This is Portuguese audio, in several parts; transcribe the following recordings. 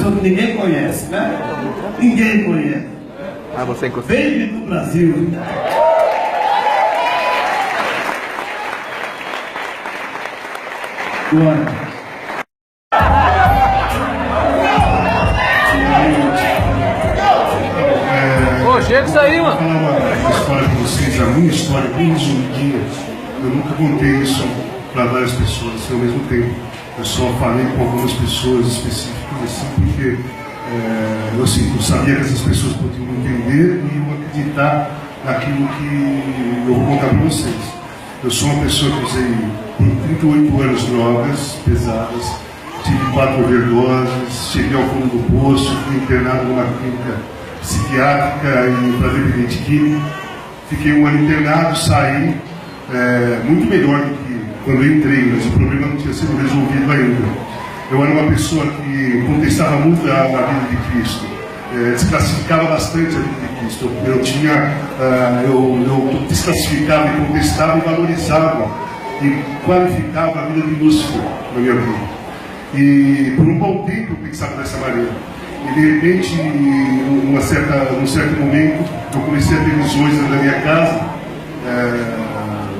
pessoa que ninguém conhece, né? Ninguém conhece. Ah, você encostou. Baby do Brasil. Glória. Chega isso aí, mano. Vou falar uma história para vocês, a minha história bem resumidinha. Eu nunca contei isso para várias pessoas assim, ao mesmo tempo. Eu só falei com algumas pessoas específicas assim, porque eu sabia que essas pessoas podiam entender e eu acreditar naquilo que eu vou contar para vocês. Eu sou uma pessoa que usei por 38 anos drogas pesadas, tive 4 overdoses, cheguei ao fundo do poço, fui internado numa clínica psiquiátrica e para dependente químico. Fiquei um ano internado, saí muito melhor do que quando eu entrei, mas o problema não tinha sido resolvido ainda. Eu era uma pessoa que contestava muito a vida de Cristo, desclassificava bastante a vida de Cristo. Eu desclassificava e contestava e valorizava e qualificava a vida de Lúcifer na minha vida. E por um bom tempo eu pensava dessa maneira. E de repente, num certo momento, eu comecei a ter visões na minha casa,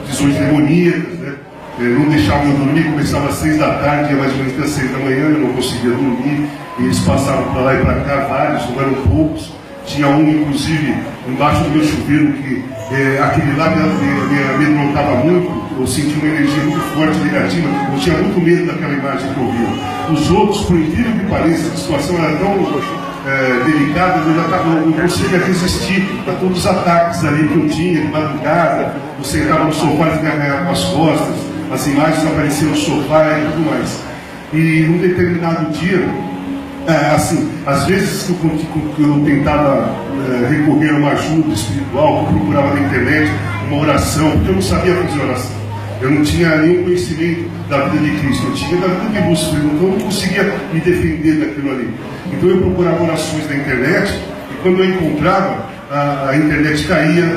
visões demoníacas, né? Não deixavam eu dormir, começava às 6 da tarde, ia mais ou menos até às 6 da manhã, eu não conseguia dormir, e eles passavam para lá e para cá, vários, não eram poucos. Tinha um, inclusive, embaixo do meu chuveiro, que aquele lá me amedrontava muito. Eu senti uma energia muito forte, negativa. Eu tinha muito medo daquela imagem que eu via. Os outros, por incrível que pareça, a situação era tão delicada, eu não conseguia resistir a todos os ataques ali que eu tinha, de madrugada. Eu sentava no sofá e ficava com as costas, as imagens apareciam no sofá e tudo mais. E num determinado dia, às vezes que eu tentava recorrer a uma ajuda espiritual, eu procurava na internet uma oração, porque eu não sabia fazer oração. Eu não tinha nenhum conhecimento da vida de Cristo, eu tinha da vida de Lúcifer, então eu não conseguia me defender daquilo ali. Então eu procurava orações na internet, e quando eu encontrava, a internet caía,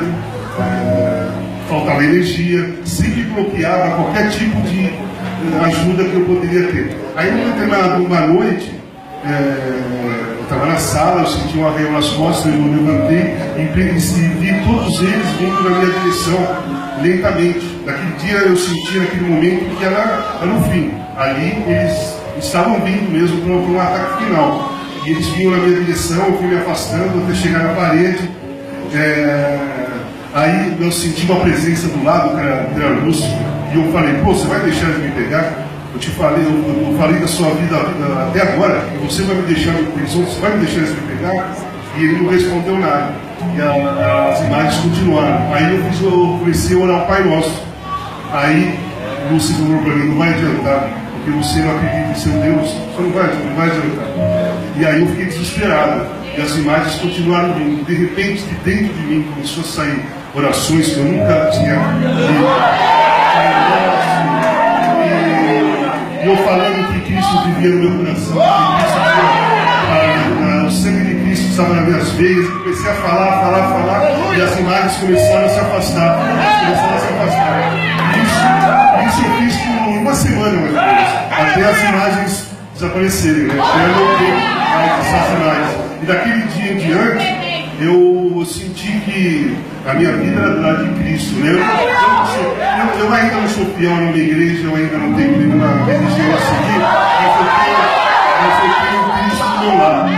faltava energia, sempre bloqueava qualquer tipo de ajuda que eu poderia ter. Aí uma noite, eu estava na sala, eu senti um arreio nas costas, eu levantei e vi todos eles vindo na minha direção, lentamente. Naquele dia eu senti, naquele momento, que era o fim. Ali eles estavam vindo mesmo para um ataque final. E eles vinham na minha direção, eu fui me afastando até chegar na parede. Aí eu senti uma presença do lado, que era Lúcifer, e eu falei, pô, você vai deixar de me pegar? Eu falei da sua vida até agora, e você vai me deixar de pensão, você vai me deixar de me pegar? E ele não respondeu nada. E as imagens continuaram. Aí eu comecei a orar o Pai Nosso. Aí Lúcifer falou para mim, não vai adiantar, porque você não acredita em seu Deus, você não vai adiantar. E aí eu fiquei desesperado. E as imagens continuaram vindo. De repente, de dentro de mim começou a sair orações que eu nunca tinha lido. E eu falando que Cristo vivia no meu coração, que o sangue de Cristo estava nas minhas veias. Comecei a falar, e as imagens começaram a se afastar. Isso eu fiz por uma semana, mais ou menos, até as imagens desaparecerem, né? Eu não tenho mais essas imagens. E daquele dia em diante, eu senti que a minha vida era do lado de Cristo, né? Eu ainda não sou fiel numa igreja, eu ainda não tenho nenhuma religião a seguir, mas eu tenho Cristo do meu lado.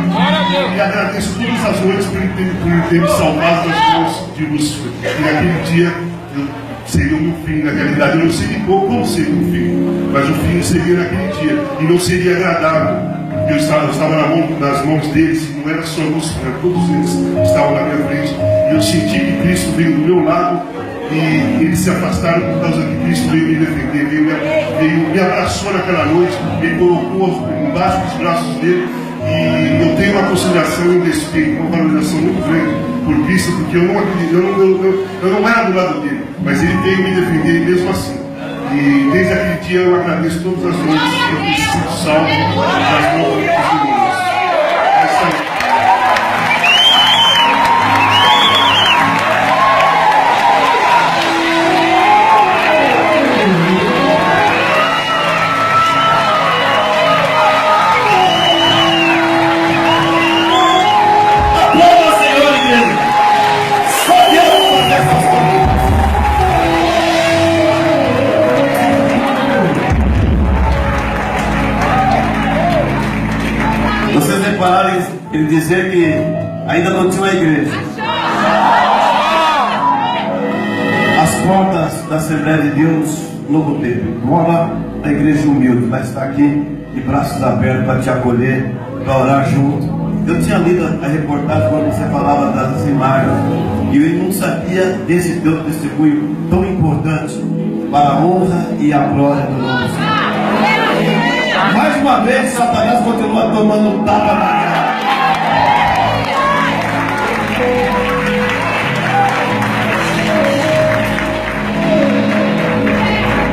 E agradeço todas as noites por ele ter me salvado das mãos de Lúcifer. E naquele dia, seria o meu fim, na realidade. Eu não sei como seria o fim, mas o fim seria naquele dia. E não seria agradável. Eu estava nas mãos deles, e não era só Lúcifer, todos eles estavam na minha frente. E eu senti que Cristo veio do meu lado, e eles se afastaram por causa que Cristo veio me defender, me abraçou naquela noite, me colocou embaixo dos braços dele. E eu tenho uma consideração e um respeito, uma valorização muito grande por Cristo, porque eu não acredito, eu não era do lado dele, mas ele veio me defender mesmo assim. E desde aquele dia eu agradeço todas as noites que eu tenho sido salvo das mãos de Jesus. É isso aí. repararam ele dizer que ainda não tinha uma igreja. As portas da Assembleia de Deus, Novo Tempo, mora da igreja humilde, vai estar aqui de braços abertos para te acolher, para orar junto. Eu tinha lido a reportagem quando você falava das imagens e eu não sabia desse teu testemunho tão importante para a honra e a glória do nome do Senhor. Mais uma vez, Satanás continua tomando tapa na cara.